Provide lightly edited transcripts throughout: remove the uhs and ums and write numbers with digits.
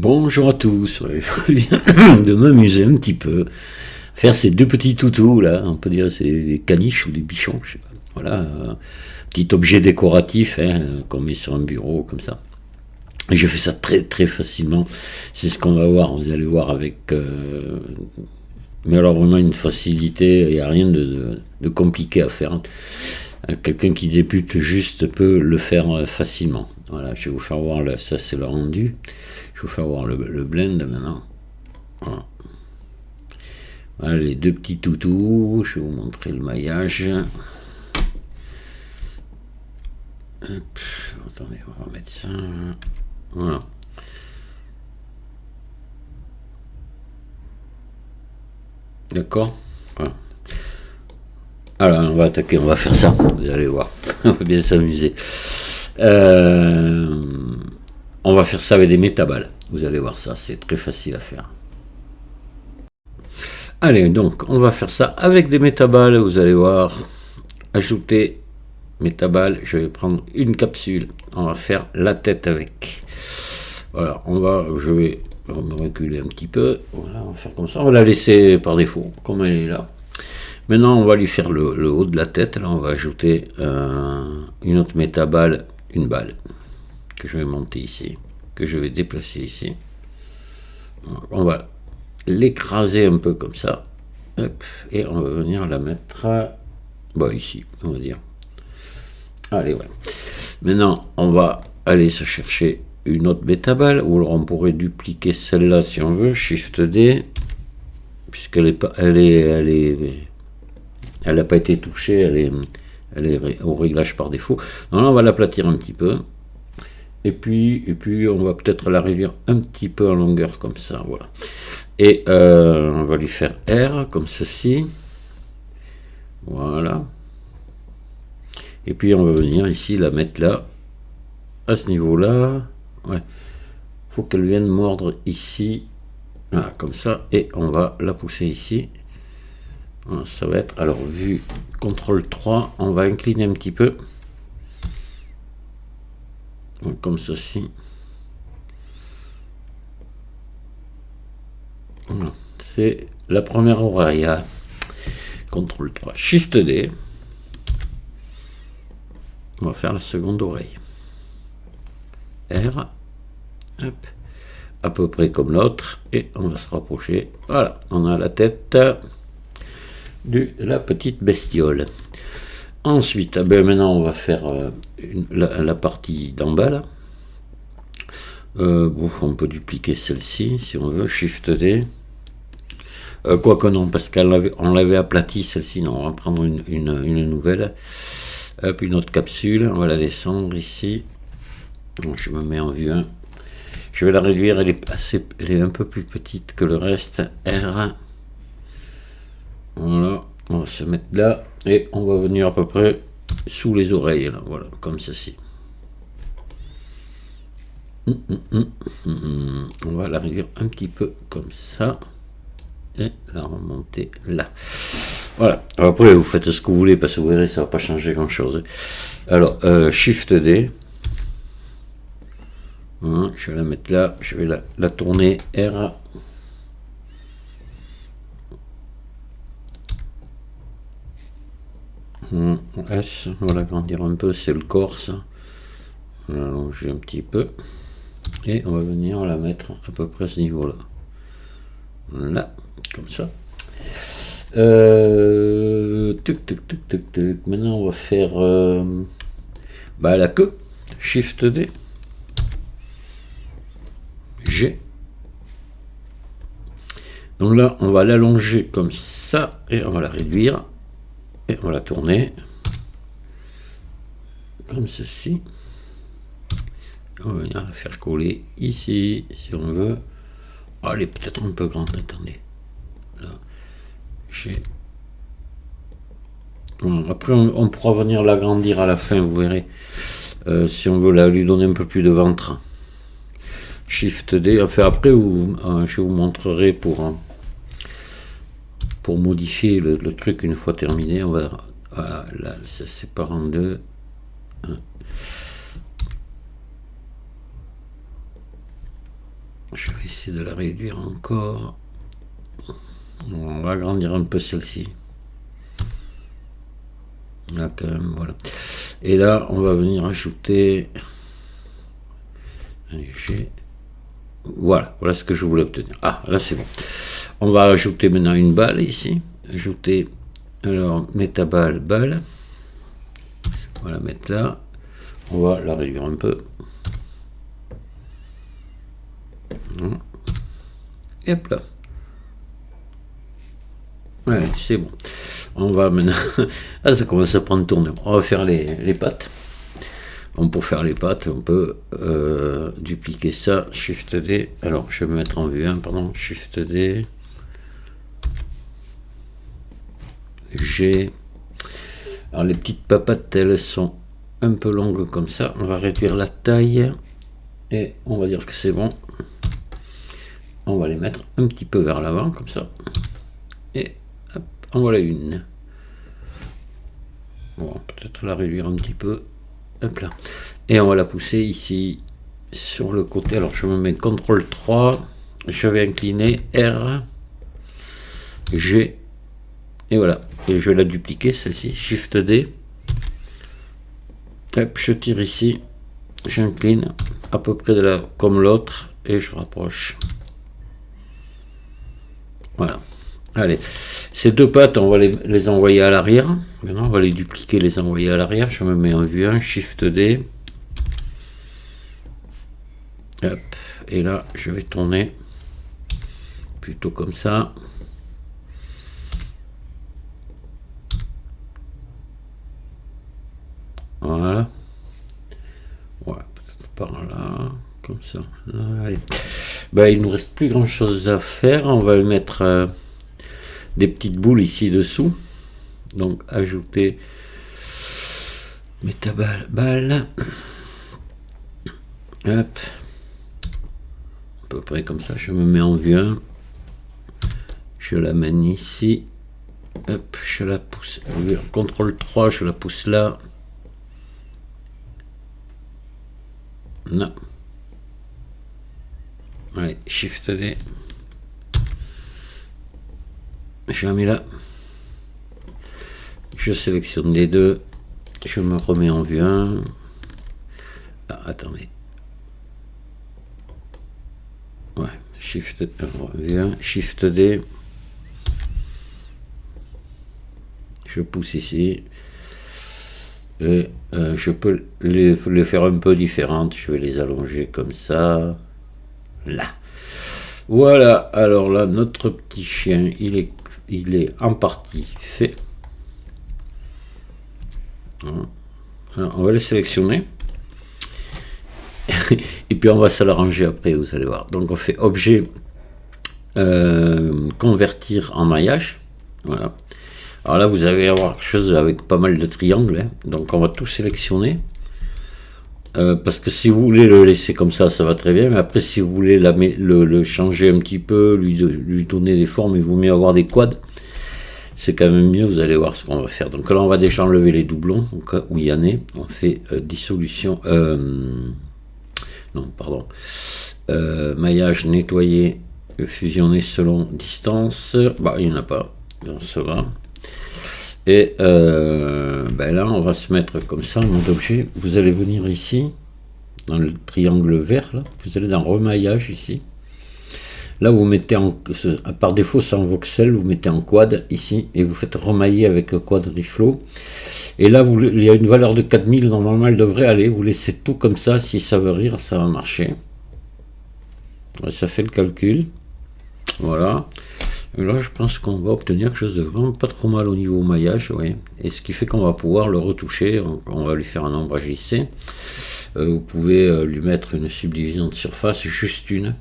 Bonjour à tous, ouais, je viens de m'amuser un petit peu, faire ces deux petits toutous là, on peut dire c'est des caniches ou des bichons, je sais pas. Voilà, petit objet décoratif qu'on met sur un bureau comme ça. Et je fais ça très très facilement, c'est ce qu'on va voir, vous allez voir avec... mais alors vraiment une facilité, il n'y a rien de compliqué à faire. Quelqu'un qui débute juste peut le faire facilement. Voilà, je vais vous faire voir, là, ça c'est le rendu. Je vais vous faire voir le blend maintenant. Voilà. Voilà les deux petits toutous, je vais vous montrer le maillage. Hop, attendez, on va remettre ça. Voilà. D'accord. Voilà. Alors, on va attaquer, on va faire ça. Vous allez voir. On va bien s'amuser. On va faire ça avec des métaballes. Vous allez voir ça, c'est très facile à faire. Allez, donc, on va faire ça avec des métaballes. Vous allez voir. Ajouter métaballes. Je vais prendre une capsule. On va faire la tête avec. Voilà, je vais me reculer un petit peu. Voilà, on va faire comme ça. On va la laisser par défaut, comme elle est là. Maintenant, on va lui faire le haut de la tête. Là, on va ajouter une autre métaballe, une balle, que je vais monter ici, que je vais déplacer ici. On va l'écraser un peu comme ça. Hop, et on va venir la mettre ici, on va dire. Allez, ouais. Maintenant, on va aller se chercher une autre métaballe, ou alors on pourrait dupliquer celle-là si on veut, Shift D, puisqu'elle est pas, elle n'a pas été touchée, elle est au réglage par défaut. Donc là, on va l'aplatir un petit peu. Et puis on va peut-être la réduire un petit peu en longueur comme ça, voilà. Et on va lui faire R comme ceci. Voilà. Et puis on va venir ici la mettre là, à ce niveau-là. Ouais. Faut qu'elle vienne mordre ici. Voilà, comme ça. Et on va la pousser ici. Voilà, ça va être, alors vu CTRL 3, on va incliner un petit peu. Comme ceci. Voilà. C'est la première oreille. CTRL 3. Shift D. On va faire la seconde oreille. R. Hop. À peu près comme l'autre. Et on va se rapprocher. Voilà. On a la tête de la petite bestiole. Ensuite, maintenant on va faire la partie d'en bas là. On peut dupliquer celle-ci si on veut, Shift D. Quoique non, parce qu'on l'avait aplatie celle-ci, non, on va prendre une nouvelle. Hop, une autre capsule, on va la descendre ici. Donc, je me mets en vue 1. Je vais la réduire, elle est un peu plus petite que le reste. R. Voilà, on va se mettre là et on va venir à peu près sous les oreilles, là, voilà, comme ceci. On va la réduire un petit peu comme ça et la remonter là. Voilà, alors après vous faites ce que vous voulez parce que vous verrez ça va pas changer grand chose. Alors Shift D, voilà, je vais la mettre là, je vais la tourner R. S, on va l'agrandir un peu, c'est le corps ça. On va allonger un petit peu. Et on va venir la mettre à peu près à ce niveau là. Là, comme ça. Maintenant on va faire la queue. Shift D. G. Donc là on va l'allonger comme ça et on va la réduire. Et on va la tourner comme ceci. On va venir la faire coller ici si on veut. Oh, elle est peut-être un peu grande, attendez. Là, bon, après on pourra venir l'agrandir à la fin, vous verrez. Si on veut lui donner un peu plus de ventre. Shift D. Enfin après je vous montrerai pour modifier le truc une fois terminé. On va, voilà, là ça se sépare en deux. Je vais essayer de la réduire encore. On va agrandir un peu celle-ci. Là quand même, voilà. Et là, on va venir ajouter... Voilà, voilà ce que je voulais obtenir. Ah, là c'est bon. On va ajouter maintenant une balle ici. Ajouter, alors, métaballe, balle. On va la mettre là. On va la réduire un peu. Et hop là. Ouais, c'est bon. On va maintenant... Ah, ça commence à prendre tournure. On va faire les pattes. Donc pour faire les pattes, on peut dupliquer ça, Shift D. Alors, je vais me mettre en vue 1, pardon. Shift D. G. Alors, les petites papates, elles sont un peu longues comme ça. On va réduire la taille. Et on va dire que c'est bon. On va les mettre un petit peu vers l'avant, comme ça. Et hop, en voilà une. Bon, peut-être la réduire un petit peu. Hop là. Et on va la pousser ici sur le côté. Alors je me mets CTRL 3, je vais incliner R, G, et voilà. Et je vais la dupliquer celle-ci, Shift D. Hop, je tire ici, j'incline à peu près de là comme l'autre et je rapproche. Voilà. Allez, ces deux pattes, on va les envoyer à l'arrière. Maintenant, on va les dupliquer, les envoyer à l'arrière. Je me mets en vue 1, Shift D. Hop. Et là, je vais tourner plutôt comme ça. Voilà. Ouais, peut-être par là, comme ça. Là, allez. Ben, il ne nous reste plus grand chose à faire. On va le mettre... des petites boules ici dessous, donc ajouter métaballe, balle, hop, à peu près comme ça. Je me mets en vue 1, je la mène ici, hop, je la pousse, CTRL 3, je la pousse là, non, allez, Shift D. Je la mets là, je sélectionne les deux, je me remets en vue 1. Ah, attendez, ouais, Shift D, je pousse ici, et je peux les faire un peu différentes, je vais les allonger comme ça, là. Voilà, alors là, notre petit chien, il est en partie fait. Alors, on va le sélectionner. Et puis on va se l'arranger après, vous allez voir. Donc on fait objet, convertir en maillage. Voilà. Alors là, vous allez avoir quelque chose avec pas mal de triangles. Hein. Donc on va tout sélectionner. Parce que si vous voulez le laisser comme ça va très bien, mais après si vous voulez le changer un petit peu, lui donner des formes et vous mieux avoir des quads, c'est quand même mieux, vous allez voir ce qu'on va faire. Donc là on va déjà enlever les doublons, au cas où il y en a, on fait dissolution, non pardon, maillage nettoyer, fusionner selon distance, bah il n'y en a pas, dans cela. Et ben là, on va se mettre comme ça en mode objet. Vous allez venir ici, dans le triangle vert, là. Vous allez dans remaillage ici. Là, vous mettez en, par défaut, c'est en voxel, vous mettez en quad ici, et vous faites remailler avec quadriflow. Et là, il y a une valeur de 4000, normalement, elle devrait aller. Vous laissez tout comme ça, si ça veut rire, ça va marcher. Ça fait le calcul. Voilà. Et là, je pense qu'on va obtenir quelque chose de vraiment pas trop mal au niveau maillage, ouais. Et ce qui fait qu'on va pouvoir le retoucher. On va lui faire un ombrage JC. Vous pouvez lui mettre une subdivision de surface, juste une.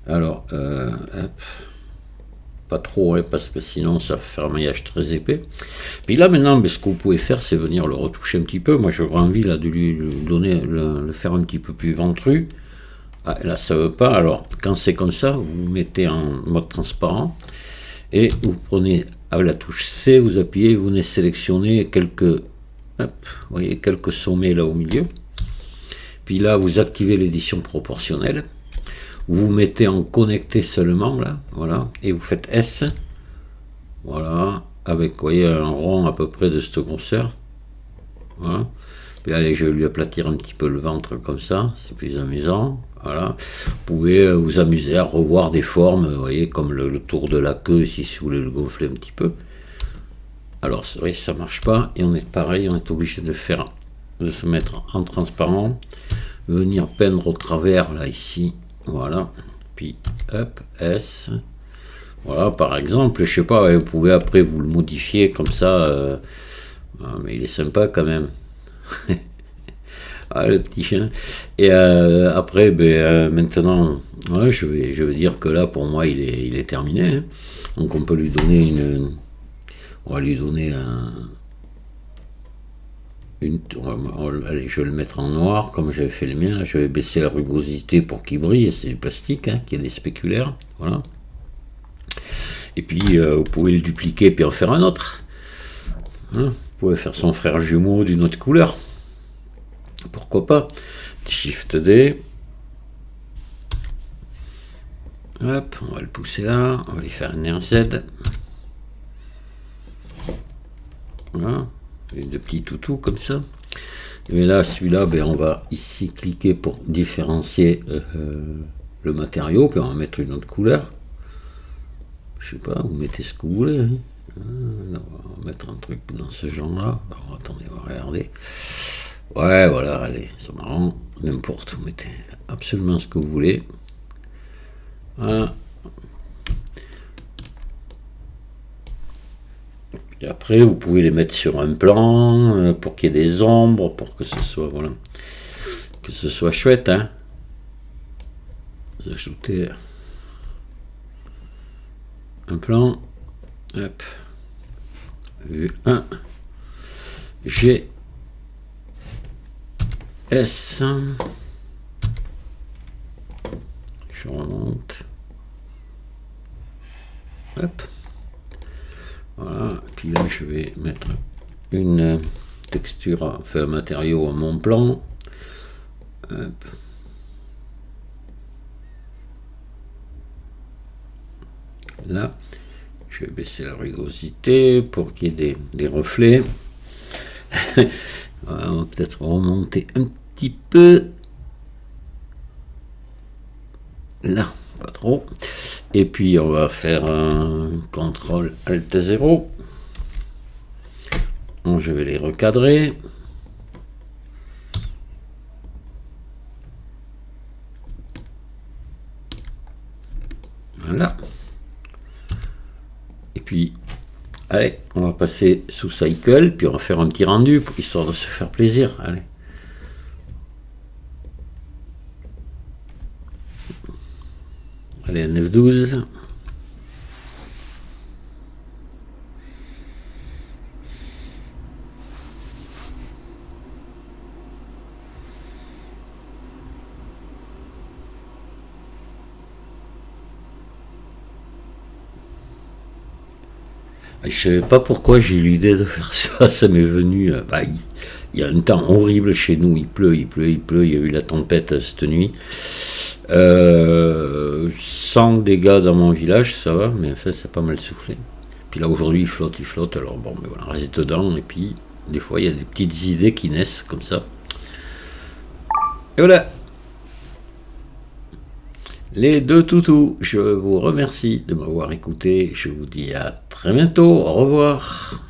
Alors, hop. Pas trop, hein, parce que sinon ça va faire un maillage très épais. Puis là maintenant, ce que vous pouvez faire, c'est venir le retoucher un petit peu. Moi, j'aurais envie là de lui donner, le faire un petit peu plus ventru. Ah, là ça veut pas, alors quand c'est comme ça, vous mettez en mode transparent et vous prenez à la touche C, vous appuyez, vous venez sélectionner quelques, hop, vous voyez, quelques sommets là au milieu, puis là vous activez l'édition proportionnelle, Vous mettez en connecté seulement, là, voilà, et vous faites S, voilà, avec, vous voyez, un rond à peu près de cette grosseur, voilà. Puis allez, je vais lui aplatir un petit peu le ventre comme ça, c'est plus amusant, voilà. Vous pouvez vous amuser à revoir des formes, vous voyez, comme le tour de la queue, si vous voulez le gonfler un petit peu. Alors, c'est vrai que ça marche pas, et on est pareil, on est obligé de se mettre en transparent, venir peindre au travers, là, ici, voilà, puis, hop, S, voilà, par exemple, je sais pas, vous pouvez après vous le modifier comme ça, mais il est sympa quand même. Ah, le petit chien. Et après, maintenant, ouais, je vais dire que là, pour moi, il est terminé, hein. Donc on peut lui donner on va lui donner allez, je vais le mettre en noir, comme j'avais fait le mien. Là, je vais baisser la rugosité pour qu'il brille. C'est du plastique, hein, qui est des spéculaires, voilà. Et puis, vous pouvez le dupliquer puis en faire un autre, hein. Vous pouvez faire son frère jumeau d'une autre couleur. Pourquoi pas. Petit Shift D. Hop, on va le pousser là. On va lui faire un RZ. Voilà. Et de petits toutous comme ça. Et là, celui-là, on va ici cliquer pour différencier le matériau. Puis on va mettre une autre couleur. Je sais pas, vous mettez ce que vous voulez, hein. Là, on va mettre un truc dans ce genre-là. Alors, attendez, on va regarder. Ouais, voilà, allez, c'est marrant. N'importe, vous mettez absolument ce que vous voulez. Voilà. Et après, vous pouvez les mettre sur un plan pour qu'il y ait des ombres, pour que ce soit, voilà, que ce soit chouette, hein. Vous ajoutez un plan, hop, vue 1, G, S, je remonte, hop, voilà, et puis là je vais mettre une texture, enfin un matériau à mon plan, hop. Là, je vais baisser la rugosité pour qu'il y ait des reflets. On va peut-être remonter un petit peu. Là, pas trop. Et puis, on va faire un CTRL ALT 0. Donc, je vais les recadrer. Voilà. Et puis, allez, on va passer sous Cycle, puis on va faire un petit rendu, histoire de se faire plaisir. Allez. Allez, un F12. Je ne savais pas pourquoi j'ai eu l'idée de faire ça, ça m'est venu. Il y a un temps horrible chez nous, il pleut, il y a eu la tempête cette nuit. Sans dégâts dans mon village, ça va, mais en fait, ça a pas mal soufflé. Puis là, aujourd'hui, il flotte, alors bon, mais voilà, on reste dedans, et puis, des fois, il y a des petites idées qui naissent comme ça. Et voilà! Les deux toutous, je vous remercie de m'avoir écouté, je vous dis à très bientôt, au revoir.